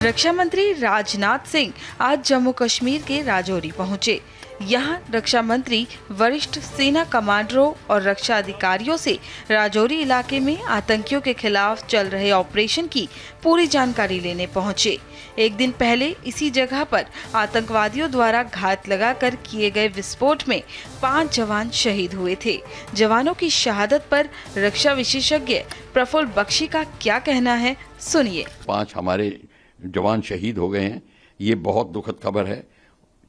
रक्षा मंत्री राजनाथ सिंह आज जम्मू कश्मीर के राजौरी पहुंचे। यहां रक्षा मंत्री वरिष्ठ सेना कमांडरों और रक्षा अधिकारियों से राजौरी इलाके में आतंकियों के खिलाफ चल रहे ऑपरेशन की पूरी जानकारी लेने पहुंचे। एक दिन पहले इसी जगह पर आतंकवादियों द्वारा घात लगाकर किए गए विस्फोट में 5 जवान शहीद हुए थे। जवानों की शहादत पर रक्षा विशेषज्ञ प्रफुल्ल बख्शी का क्या कहना है, सुनिए। 5 हमारे जवान शहीद हो गए हैं। ये बहुत दुखद खबर है।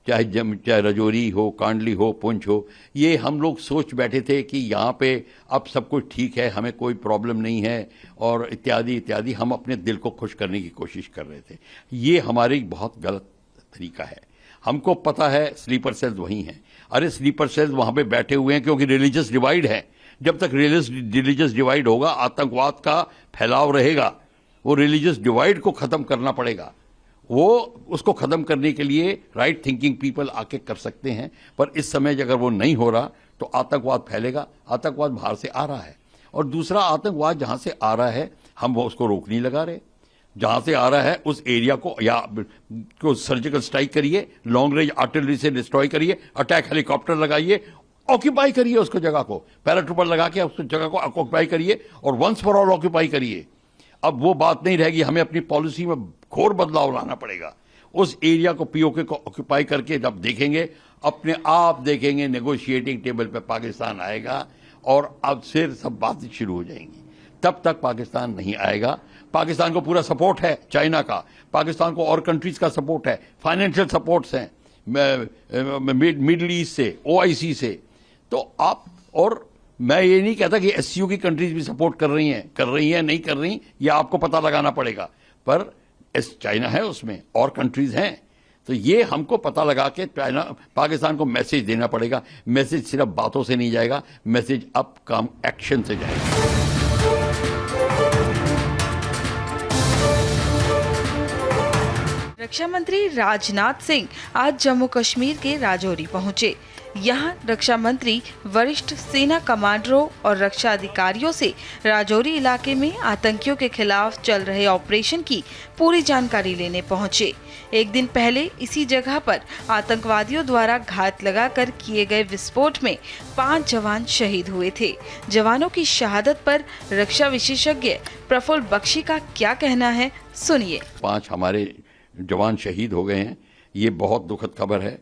चाहे राजौरी हो, कांडली हो, पुंछ हो, ये हम लोग सोच बैठे थे कि यहाँ पे अब सब कुछ ठीक है, हमें कोई प्रॉब्लम नहीं है और इत्यादि इत्यादि। हम अपने दिल को खुश करने की कोशिश कर रहे थे। ये हमारी बहुत गलत तरीका है। हमको पता है स्लीपर सेल्स वहीं हैं। अरे स्लीपर सेल्स वहां पे बैठे हुए हैं क्योंकि रिलीजियस डिवाइड है। जब तक रिलीजियस डिवाइड होगा, आतंकवाद का फैलाव रहेगा। वो रिलीजियस डिवाइड को खत्म करना पड़ेगा। वो उसको खत्म करने के लिए राइट थिंकिंग पीपल आके कर सकते हैं, पर इस समय अगर वो नहीं हो रहा तो आतंकवाद फैलेगा। आतंकवाद बाहर से आ रहा है और दूसरा आतंकवाद जहां से आ रहा है हम वो उसको रोक नहीं लगा रहे। जहां से आ रहा है उस एरिया को सर्जिकल स्ट्राइक करिए, लॉन्ग रेंज आर्टिलरी से डिस्ट्रॉय करिए, अटैक हेलीकॉप्टर लगाइए, ऑक्यूपाई करिए उसको, जगह को पैराट्रूपर लगा के उस जगह को ऑक्यूपाई करिए और वंस फॉर ऑल ऑक्यूपाई करिए। अब वो बात नहीं रहेगी, हमें अपनी पॉलिसी में घोर बदलाव लाना पड़ेगा। उस एरिया को पीओके को ऑक्यूपाई करके जब देखेंगे, अपने आप देखेंगे नेगोशिएटिंग टेबल पे पाकिस्तान आएगा और अब फिर सब बातें शुरू हो जाएंगी। तब तक पाकिस्तान नहीं आएगा। पाकिस्तान को पूरा सपोर्ट है चाइना का, पाकिस्तान को और कंट्रीज का सपोर्ट है, फाइनेंशियल सपोर्ट्स हैं मिडल ईस्ट से, ओआईसी से। तो आप, और मैं ये नहीं कहता कि एससीओ की कंट्रीज भी सपोर्ट कर रही हैं नहीं कर रही, ये आपको पता लगाना पड़ेगा। पर चाइना है उसमें और कंट्रीज हैं, तो ये हमको पता लगा के पाकिस्तान को मैसेज देना पड़ेगा। मैसेज सिर्फ बातों से नहीं जाएगा, मैसेज अब काम एक्शन से जाएगा। रक्षा मंत्री राजनाथ सिंह आज जम्मू कश्मीर के राजौरी पहुंचे। यहां रक्षा मंत्री वरिष्ठ सेना कमांडरों और रक्षा अधिकारियों से राजौरी इलाके में आतंकियों के खिलाफ चल रहे ऑपरेशन की पूरी जानकारी लेने पहुंचे। एक दिन पहले इसी जगह पर आतंकवादियों द्वारा घात लगाकर किए गए विस्फोट में 5 जवान शहीद हुए थे। जवानों की शहादत पर रक्षा विशेषज्ञ प्रफुल्ल बख्शी का क्या कहना है, सुनिए। 5 हमारे जवान शहीद हो गए हैं। ये बहुत दुखद खबर है।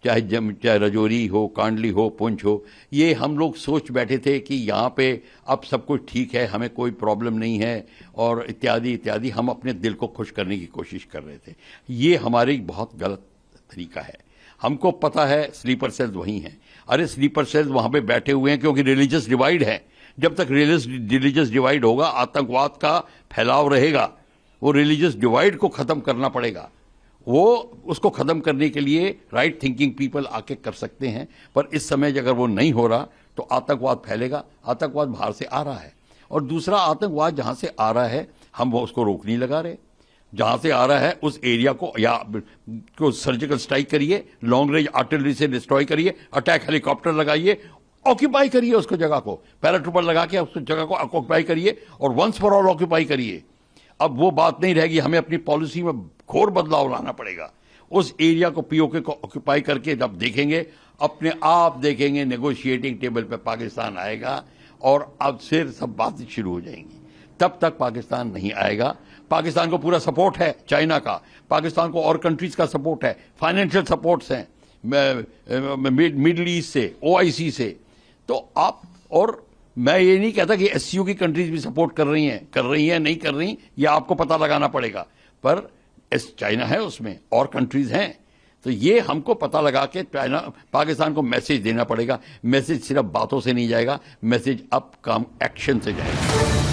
चाहे राजौरी हो, कांडली हो, पुंछ हो, ये हम लोग सोच बैठे थे कि यहाँ पे अब सब कुछ ठीक है, हमें कोई प्रॉब्लम नहीं है और इत्यादि इत्यादि। हम अपने दिल को खुश करने की कोशिश कर रहे थे। ये हमारी बहुत गलत तरीका है। हमको पता है स्लीपर सेल्स वहीं हैं। अरे स्लीपर सेल्स वहां पे बैठे हुए हैं क्योंकि रिलीजियस डिवाइड है। जब तक रिलीजियस डिवाइड होगा, आतंकवाद का फैलाव रहेगा। वो रिलीजियस डिवाइड को खत्म करना पड़ेगा। वो उसको खत्म करने के लिए राइट थिंकिंग पीपल आके कर सकते हैं, पर इस समय अगर वो नहीं हो रहा तो आतंकवाद फैलेगा। आतंकवाद बाहर से आ रहा है और दूसरा आतंकवाद जहां से आ रहा है हम वो उसको रोक नहीं लगा रहे। जहां से आ रहा है उस एरिया को सर्जिकल स्ट्राइक करिए, लॉन्ग रेंज आर्टिलरी से डिस्ट्रॉय करिए, अटैक हेलीकॉप्टर लगाइए, ऑक्यूपाई करिए उसको, जगह को पैराट्रूपर लगा के उस जगह को ऑक्यूपाई करिए और वंस फॉर ऑल ऑक्यूपाई करिए। अब वो बात नहीं रहेगी, हमें अपनी पॉलिसी में घोर बदलाव लाना पड़ेगा। उस एरिया को पीओके को ऑक्यूपाई करके जब देखेंगे, अपने आप देखेंगे नेगोशिएटिंग टेबल पे पाकिस्तान आएगा और अब फिर सब बातें शुरू हो जाएंगी। तब तक पाकिस्तान नहीं आएगा। पाकिस्तान को पूरा सपोर्ट है चाइना का, पाकिस्तान को और कंट्रीज का सपोर्ट है, फाइनेंशियल सपोर्ट्स हैं मिडल ईस्ट से, ओआईसी से। तो आप, और मैं ये नहीं कहता कि एससीओ की कंट्रीज भी सपोर्ट कर रही हैं नहीं कर रही, ये आपको पता लगाना पड़ेगा। पर चाइना है उसमें और कंट्रीज हैं, तो ये हमको पता लगा के पाकिस्तान को मैसेज देना पड़ेगा। मैसेज सिर्फ बातों से नहीं जाएगा, मैसेज अब काम एक्शन से जाएगा।